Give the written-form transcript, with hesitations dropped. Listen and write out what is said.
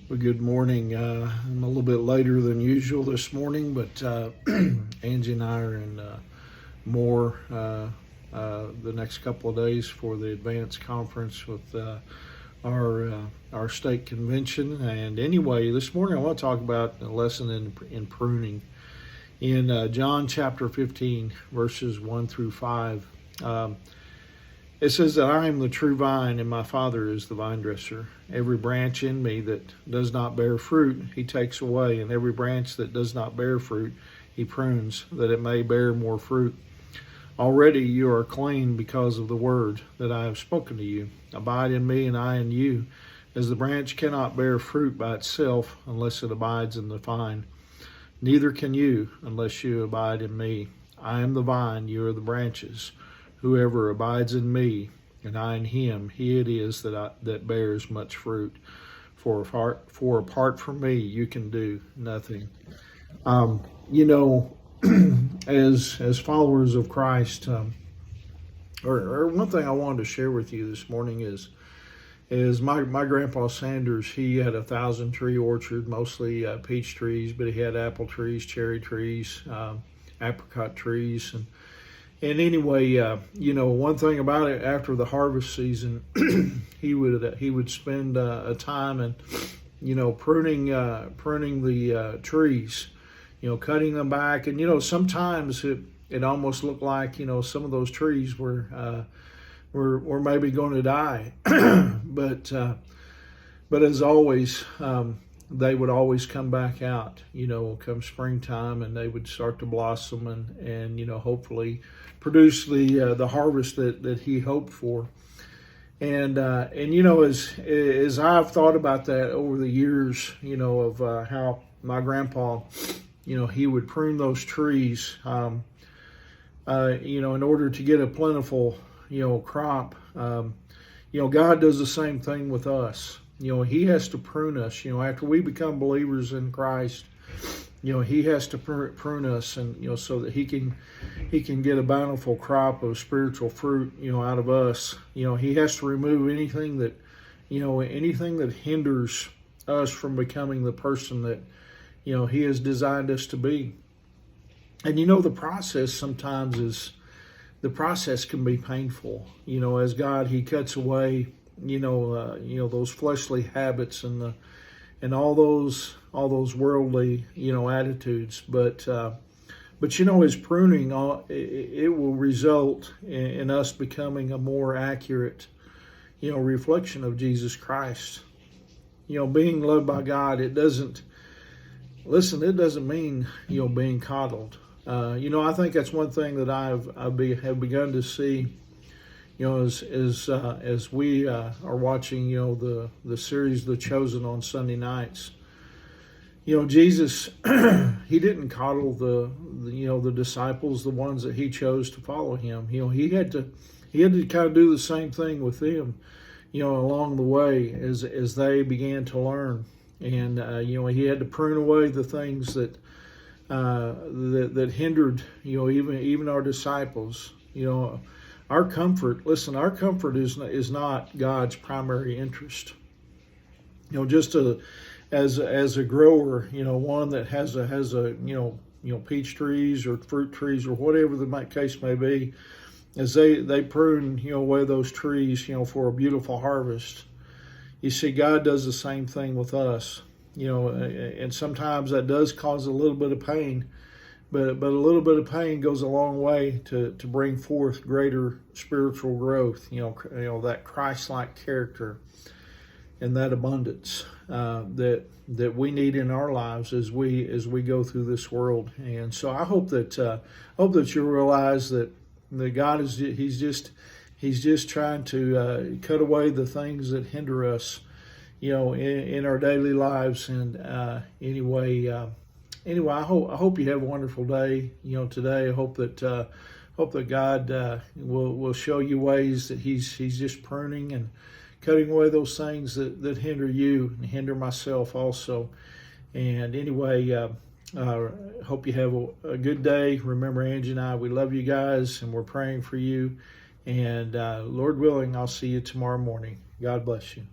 Well, good morning. I'm a little bit later than usual this morning, but Angie and I are in Moore the next couple of days for the advanced conference with our state convention. And anyway, this morning I want to talk about a lesson in pruning in John chapter 15, verses 1 through 5. It says that I am the true vine, and my Father is the vine dresser. Every branch in me that does not bear fruit, he takes away, and every branch that does not bear fruit, he prunes, that it may bear more fruit. Already you are clean because of the word that I have spoken to you. Abide in me, and I in you, as the branch cannot bear fruit by itself unless it abides in the vine. Neither can you unless you abide in me. I am the vine, you are the branches. Whoever abides in me and I in him, he it is that bears much fruit. For apart from me, you can do nothing. Um, you know, as followers of Christ, or one thing I wanted to share with you this morning is my grandpa Sanders. He had 1,000 tree orchard, mostly peach trees, but he had apple trees, cherry trees, apricot trees, and anyway, one thing about it, after the harvest season, he would spend a time and pruning the trees, cutting them back, and sometimes it almost looked like some of those trees were maybe going to die, but as always. They would always come back out, come springtime, and they would start to blossom and hopefully produce the harvest that he hoped for. And as I've thought about that over the years, of how my grandpa, he would prune those trees, in order to get a plentiful, crop. God does the same thing with us. He has to prune us. After we become believers in Christ, he has to prune us, and so that he can get a bountiful crop of spiritual fruit, out of us. He has to remove anything that hinders us from becoming the person that he has designed us to be. And the process can be painful. As God, he cuts away those fleshly habits and all those worldly attitudes, but his pruning, it will result in us becoming a more accurate reflection of Jesus Christ. Being loved by God, it doesn't mean being coddled. I think that's one thing that I have begun to see. As we are watching, the series The Chosen on Sunday nights, Jesus, he didn't coddle the disciples, the ones that he chose to follow him. He had to kind of do the same thing with them, along the way as they began to learn, and he had to prune away the things that hindered, even our disciples. Our comfort is not God's primary interest. Just as a grower, one that has a peach trees or fruit trees or whatever the case may be, as they prune away those trees for a beautiful harvest. You see, God does the same thing with us. And sometimes that does cause a little bit of pain. But a little bit of pain goes a long way to bring forth greater spiritual growth. That Christ-like character and that abundance that we need in our lives as we go through this world. And so I hope that you realize that God he's just trying to cut away the things that hinder us, in our daily lives. And anyway, I hope you have a wonderful day. Today. I hope that God will show you ways that He's just pruning and cutting away those things that hinder you and hinder myself also. And anyway, hope you have a good day. Remember, Angie and I, we love you guys, and we're praying for you. And Lord willing, I'll see you tomorrow morning. God bless you.